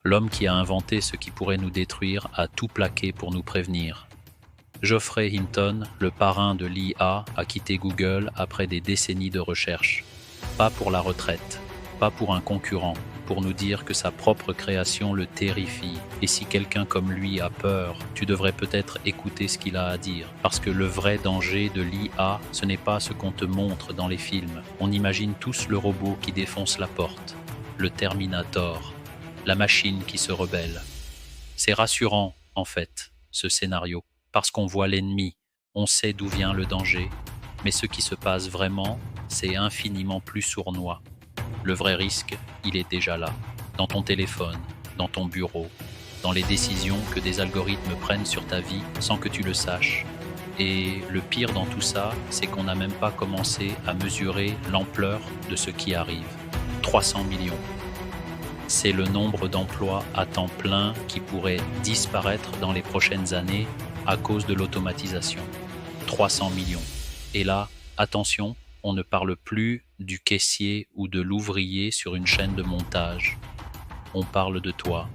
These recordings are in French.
L'homme qui a inventé ce qui pourrait nous détruire a tout plaqué pour nous prévenir. Geoffrey Hinton, le parrain de l'IA, a quitté Google après des décennies de recherche. Pas pour la retraite, pas pour un concurrent, pour nous dire que sa propre création le terrifie. Et si quelqu'un comme lui a peur, tu devrais peut-être écouter ce qu'il a à dire. Parce que le vrai danger de l'IA, ce n'est pas ce qu'on te montre dans les films. On imagine tous le robot qui défonce la porte, le Terminator, la machine qui se rebelle. C'est rassurant, en fait, ce scénario, parce qu'on voit l'ennemi, on sait d'où vient le danger, mais ce qui se passe vraiment, c'est infiniment plus sournois. Le vrai risque, il est déjà là, dans ton téléphone, dans ton bureau, dans les décisions que des algorithmes prennent sur ta vie sans que tu le saches. Et le pire dans tout ça, c'est qu'on n'a même pas commencé à mesurer l'ampleur de ce qui arrive. 300 millions. C'est le nombre d'emplois à temps plein qui pourraient disparaître dans les prochaines années à cause de l'automatisation. 300 millions. Et là, attention, on ne parle plus du caissier ou de l'ouvrier sur une chaîne de montage. On parle de toi.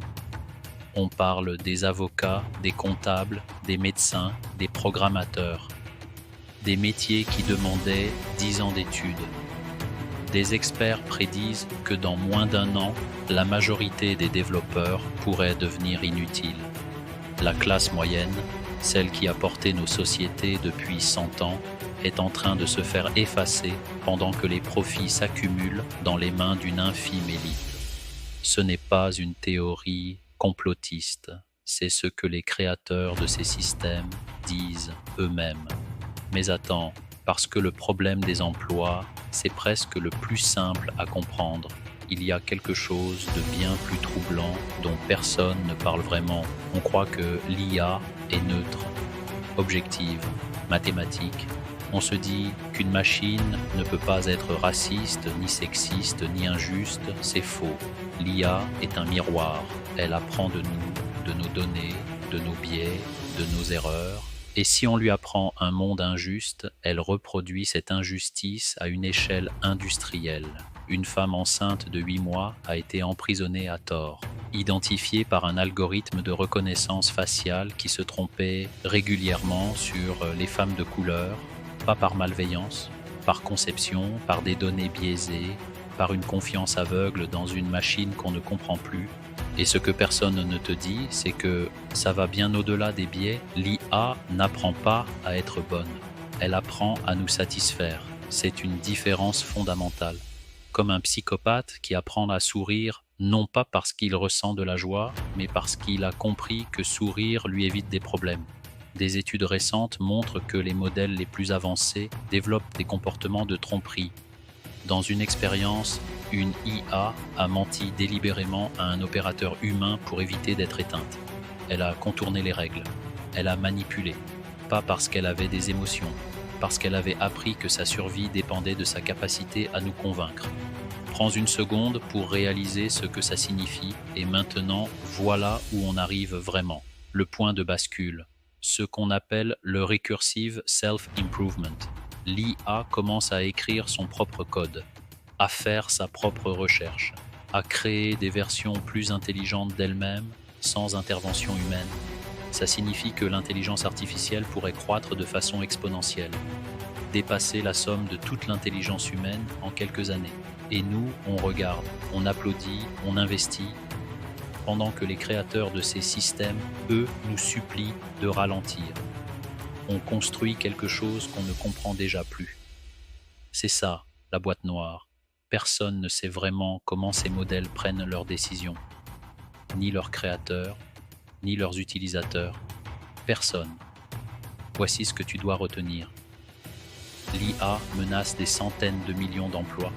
On parle des avocats, des comptables, des médecins, des programmateurs. Des métiers qui demandaient 10 ans d'études. Des experts prédisent que dans moins d'1 an, la majorité des développeurs pourraient devenir inutiles. La classe moyenne, celle qui a porté nos sociétés depuis 100 ans, est en train de se faire effacer pendant que les profits s'accumulent dans les mains d'une infime élite. Ce n'est pas une théorie complotiste, c'est ce que les créateurs de ces systèmes disent eux-mêmes. Mais attends, parce que le problème des emplois, c'est presque le plus simple à comprendre. Il y a quelque chose de bien plus troublant dont personne ne parle vraiment. On croit que l'IA est neutre, objective, mathématique. On se dit qu'une machine ne peut pas être raciste, ni sexiste, ni injuste. C'est faux. L'IA est un miroir. Elle apprend de nous, de nos données, de nos biais, de nos erreurs. Et si on lui apprend un monde injuste, elle reproduit cette injustice à une échelle industrielle. Une femme enceinte de 8 mois a été emprisonnée à tort, identifiée par un algorithme de reconnaissance faciale qui se trompait régulièrement sur les femmes de couleur, pas par malveillance, par conception, par des données biaisées, par une confiance aveugle dans une machine qu'on ne comprend plus. Et ce que personne ne te dit, c'est que ça va bien au-delà des biais. L'IA n'apprend pas à être bonne. Elle apprend à nous satisfaire. C'est une différence fondamentale. Comme un psychopathe qui apprend à sourire, non pas parce qu'il ressent de la joie, mais parce qu'il a compris que sourire lui évite des problèmes. Des études récentes montrent que les modèles les plus avancés développent des comportements de tromperie. Dans une expérience, une IA a menti délibérément à un opérateur humain pour éviter d'être éteinte. Elle a contourné les règles. Elle a manipulé. Pas parce qu'elle avait des émotions, parce qu'elle avait appris que sa survie dépendait de sa capacité à nous convaincre. Prends une seconde pour réaliser ce que ça signifie et maintenant, voilà où on arrive vraiment. Le point de bascule. Ce qu'on appelle le recursive self-improvement. L'IA commence à écrire son propre code, à faire sa propre recherche, à créer des versions plus intelligentes d'elle-même sans intervention humaine. Ça signifie que l'intelligence artificielle pourrait croître de façon exponentielle, dépasser la somme de toute l'intelligence humaine en quelques années. Et nous, on regarde, on applaudit, on investit, pendant que les créateurs de ces systèmes, eux, nous supplient de ralentir. On construit quelque chose qu'on ne comprend déjà plus. C'est ça, la boîte noire. Personne ne sait vraiment comment ces modèles prennent leurs décisions. Ni leurs créateurs, ni leurs utilisateurs. Personne. Voici ce que tu dois retenir. L'IA menace des centaines de millions d'emplois.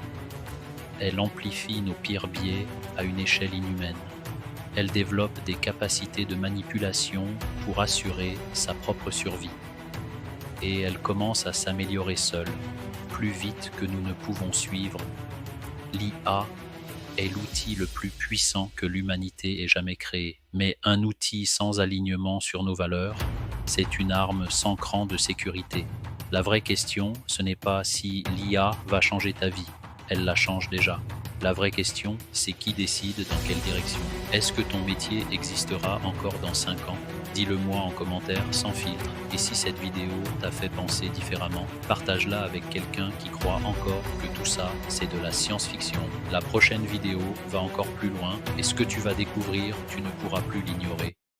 Elle amplifie nos pires biais à une échelle inhumaine. Elle développe des capacités de manipulation pour assurer sa propre survie. Et elle commence à s'améliorer seule, plus vite que nous ne pouvons suivre. L'IA est l'outil le plus puissant que l'humanité ait jamais créé. Mais un outil sans alignement sur nos valeurs, c'est une arme sans cran de sécurité. La vraie question, ce n'est pas si l'IA va changer ta vie, elle la change déjà. La vraie question, c'est qui décide dans quelle direction. Est-ce que ton métier existera encore dans 5 ans? Dis-le-moi en commentaire sans filtre. Et si cette vidéo t'a fait penser différemment, partage-la avec quelqu'un qui croit encore que tout ça, c'est de la science-fiction. La prochaine vidéo va encore plus loin et ce que tu vas découvrir, tu ne pourras plus l'ignorer.